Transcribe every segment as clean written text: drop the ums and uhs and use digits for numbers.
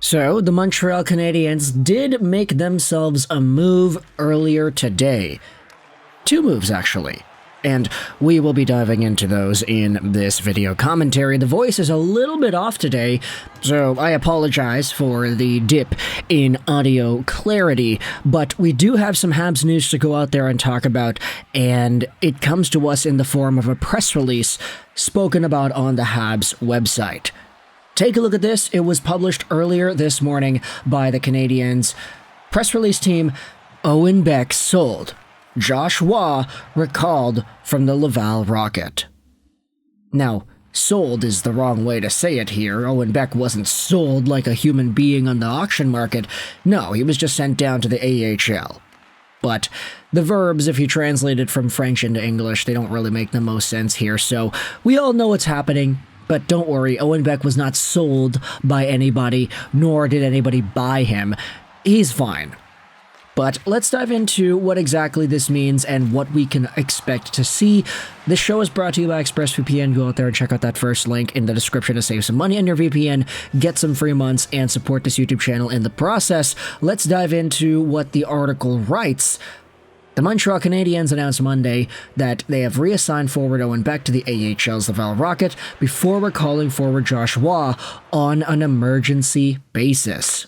So, the Montreal Canadiens did make themselves a move earlier today. Two moves, actually. And we will be diving into those in this video commentary. The voice is a little bit off today, so I apologize for the dip in audio clarity, but we do have some Habs news to go out there and talk about, and it comes to us in the form of a press release spoken about on the Habs website. Take a look at this. It was published earlier this morning by the Canadiens press release team. Owen Beck sold. Josh Waugh recalled from the Laval Rocket. Now, sold is the wrong way to say it here. Owen Beck wasn't sold like a human being on the auction market. No, he was just sent down to the AHL. But the verbs, if you translate it from French into English, they don't really make the most sense here, so we all know what's happening. But don't worry, Owen Beck was not sold by anybody, nor did anybody buy him. He's fine. But let's dive into what exactly this means and what we can expect to see. This show is brought to you by ExpressVPN. Go out there and check out that first link in the description to save some money on your VPN, get some free months, and support this YouTube channel in the process. Let's dive into what the article writes. The Montreal Canadiens announced Monday that they have reassigned forward Owen Beck to the AHL's Laval Rocket before recalling forward Josh Waugh on an emergency basis.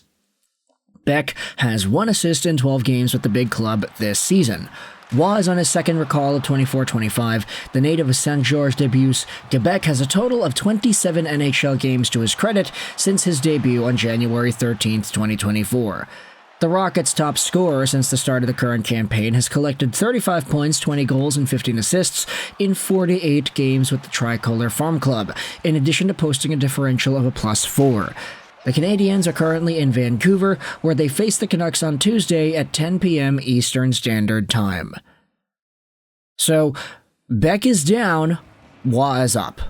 Beck has 1 assist in 12 games with the big club this season. Waugh is on his second recall of 24-25. The native of St. Georges debuts. Beck has a total of 27 NHL games to his credit since his debut on January 13, 2024. The Rockets' top scorer since the start of the current campaign has collected 35 points, 20 goals, and 15 assists in 48 games with the Tricolor Farm Club, in addition to posting a differential of a +4. The Canadiens are currently in Vancouver, where they face the Canucks on Tuesday at 10 p.m. Eastern Standard Time. So, Beck is down, Waugh is up.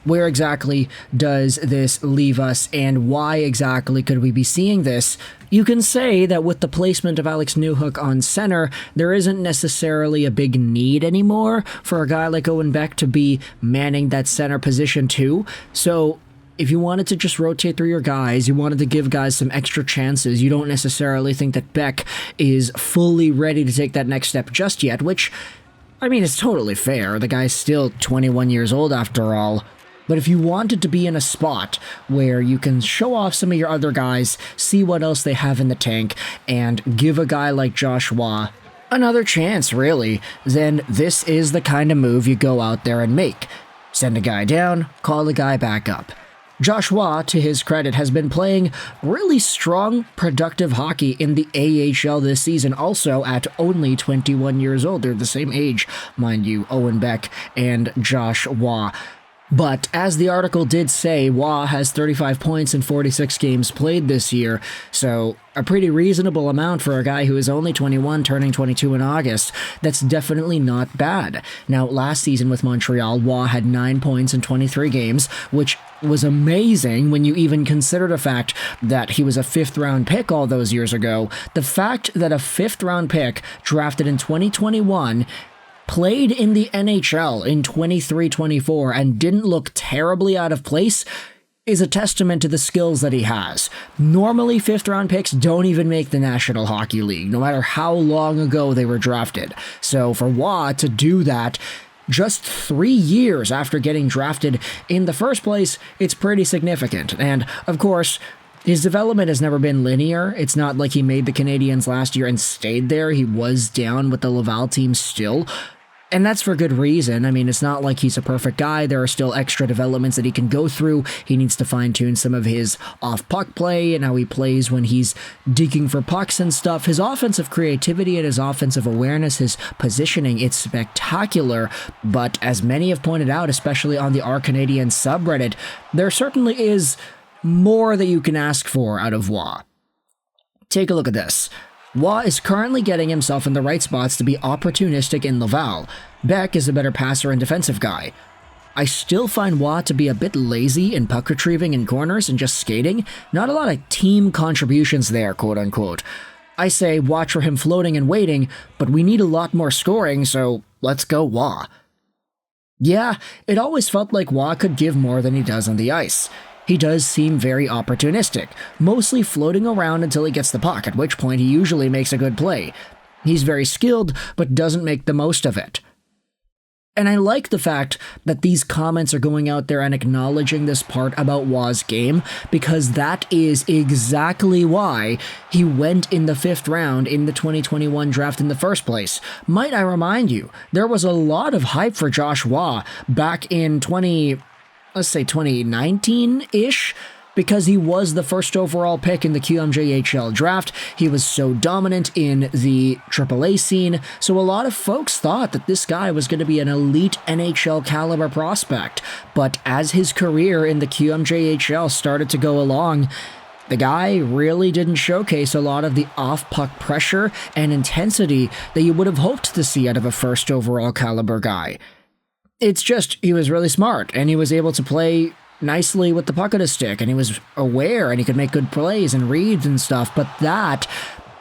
Where exactly does this leave us, and why exactly could we be seeing this? You can say that with the placement of Alex Newhook on center, there isn't necessarily a big need anymore for a guy like Owen Beck to be manning that center position too. So if you wanted to just rotate through your guys, you wanted to give guys some extra chances, you don't necessarily think that Beck is fully ready to take that next step just yet, which, I mean, it's totally fair. The guy's still 21 years old after all. But if you wanted to be in a spot where you can show off some of your other guys, see what else they have in the tank, and give a guy like Josh Waugh another chance, really, then this is the kind of move you go out there and make. Send a guy down, call the guy back up. Josh Waugh, to his credit, has been playing really strong, productive hockey in the AHL this season, also at only 21 years old. They're the same age, mind you, Owen Beck and Josh Waugh. But as the article did say, Waugh has 35 points in 46 games played this year, so a pretty reasonable amount for a guy who is only 21, turning 22 in August. That's definitely not bad. Now, last season with Montreal, Waugh had 9 points in 23 games, which was amazing when you even consider the fact that he was a 5th-round pick all those years ago. The fact that a 5th-round pick drafted in 2021 played in the NHL in 23-24 and didn't look terribly out of place is a testament to the skills that he has. Normally, 5th-round picks don't even make the National Hockey League, no matter how long ago they were drafted. So for Waugh to do that just 3 years after getting drafted in the first place, it's pretty significant. And, of course, his development has never been linear. It's not like he made the Canadiens last year and stayed there. He was down with the Laval team still. And that's for good reason. I mean, it's not like he's a perfect guy. There are still extra developments that he can go through. He needs to fine-tune some of his off-puck play and how he plays when he's digging for pucks and stuff. His offensive creativity and his offensive awareness, his positioning, it's spectacular. But as many have pointed out, especially on the Our Canadiens subreddit, there certainly is more that you can ask for out of Waugh. Take a look at this. Waugh is currently getting himself in the right spots to be opportunistic in Laval. Beck is a better passer and defensive guy. I still find Waugh to be a bit lazy in puck retrieving in corners and just skating. Not a lot of team contributions there, quote-unquote. I say watch for him floating and waiting, but we need a lot more scoring, so let's go Waugh. Yeah, it always felt like Waugh could give more than he does on the ice. he does seem very opportunistic, mostly floating around until he gets the puck, at which point he usually makes a good play. He's very skilled, but doesn't make the most of it. And I like the fact that these comments are going out there and acknowledging this part about Waugh's game, because that is exactly why he went in the 5th round in the 2021 draft in the first place. Might I remind you, there was a lot of hype for Josh Waugh back in 2019-ish, because he was the first overall pick in the QMJHL draft. He was so dominant in the AAA scene, so a lot of folks thought that this guy was going to be an elite NHL caliber prospect. But as his career in the QMJHL started to go along, the guy really didn't showcase a lot of the off-puck pressure and intensity that you would have hoped to see out of a first overall caliber guy. It's just, he was really smart, and he was able to play nicely with the puck at his stick, and he was aware, and he could make good plays and reads and stuff, but that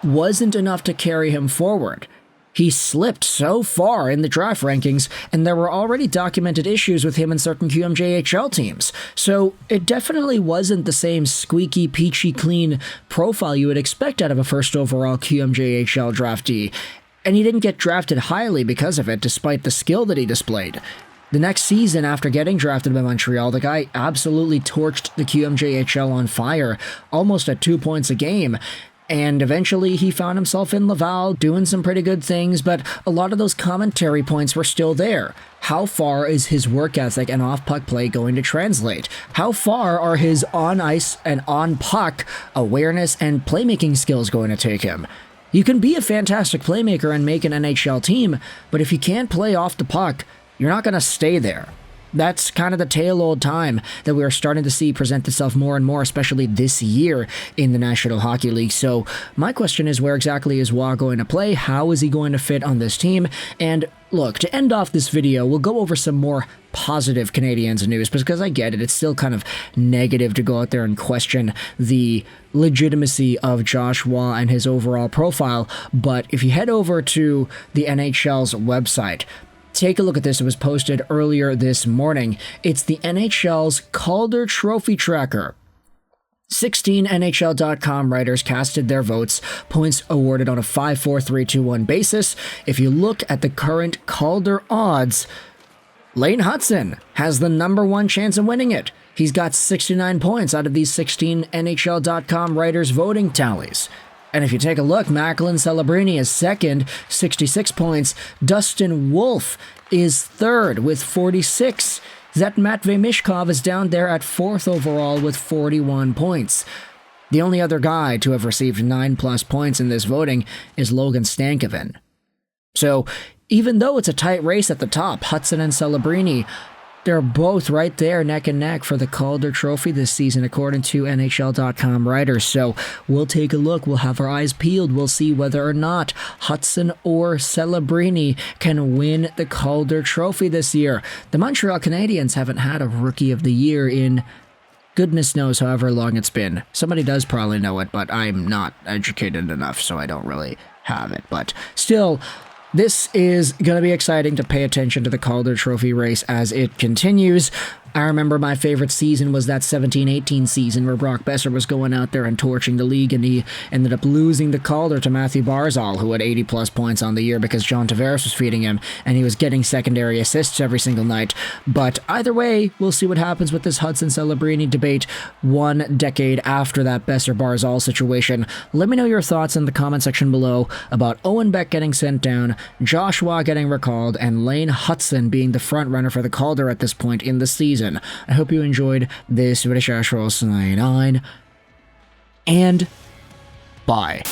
wasn't enough to carry him forward. He slipped so far in the draft rankings, and there were already documented issues with him in certain QMJHL teams, so it definitely wasn't the same squeaky, peachy clean profile you would expect out of a first overall QMJHL draftee, and he didn't get drafted highly because of it, despite the skill that he displayed. The next season, after getting drafted by Montreal, the guy absolutely torched the QMJHL on fire, almost at 2 points a game, and eventually he found himself in Laval doing some pretty good things, but a lot of those commentary points were still there. How far is his work ethic and off-puck play going to translate? How far are his on-ice and on-puck awareness and playmaking skills going to take him? You can be a fantastic playmaker and make an NHL team, but if you can't play off the puck, you're not going to stay there. That's kind of the tale old time that we are starting to see present itself more and more, especially this year in the National Hockey League. So my question is, where exactly is Waugh going to play? How is he going to fit on this team? And look, to end off this video, we'll go over some more positive Canadiens news, because I get it, it's still kind of negative to go out there and question the legitimacy of Josh Waugh and his overall profile. But if you head over to the NHL's website, take a look at this. It was posted earlier this morning. It's the NHL's Calder Trophy Tracker. 16 NHL.com writers casted their votes, points awarded on a 5-4-3-2-1 basis. If you look at the current Calder odds, Lane Hutson has the #1 chance of winning it. He's got 69 points out of these 16 NHL.com writers' voting tallies. And if you take a look, Macklin Celebrini is second, 66 points. Dustin Wolf is third with 46. Zet Matvey Mishkov is down there at 4th overall with 41 points. The only other guy to have received 9+ points in this voting is Logan Stankoven. So even though it's a tight race at the top, Hutson and Celebrini, they're both right there neck and neck for the Calder Trophy this season, according to NHL.com writers. So we'll take a look. We'll have our eyes peeled. We'll see whether or not Hutson or Celebrini can win the Calder Trophy this year. The Montreal Canadiens haven't had a Rookie of the Year in goodness knows however long it's been. Somebody does probably know it, but I'm not educated enough, so I don't really have it. But still, this is going to be exciting to pay attention to the Calder Trophy race as it continues. I remember my favorite season was that 17-18 season where Brock Besser was going out there and torching the league, and he ended up losing the Calder to Matthew Barzal, who had 80+ points on the year because John Tavares was feeding him, and he was getting secondary assists every single night. But either way, we'll see what happens with this Hutson-Celebrini debate 1 decade after that Besser-Barzal situation. Let me know your thoughts in the comment section below about Owen Beck getting sent down, Josh Waugh getting recalled, and Lane Hutson being the front runner for the Calder at this point in the season. I hope you enjoyed this video. And bye.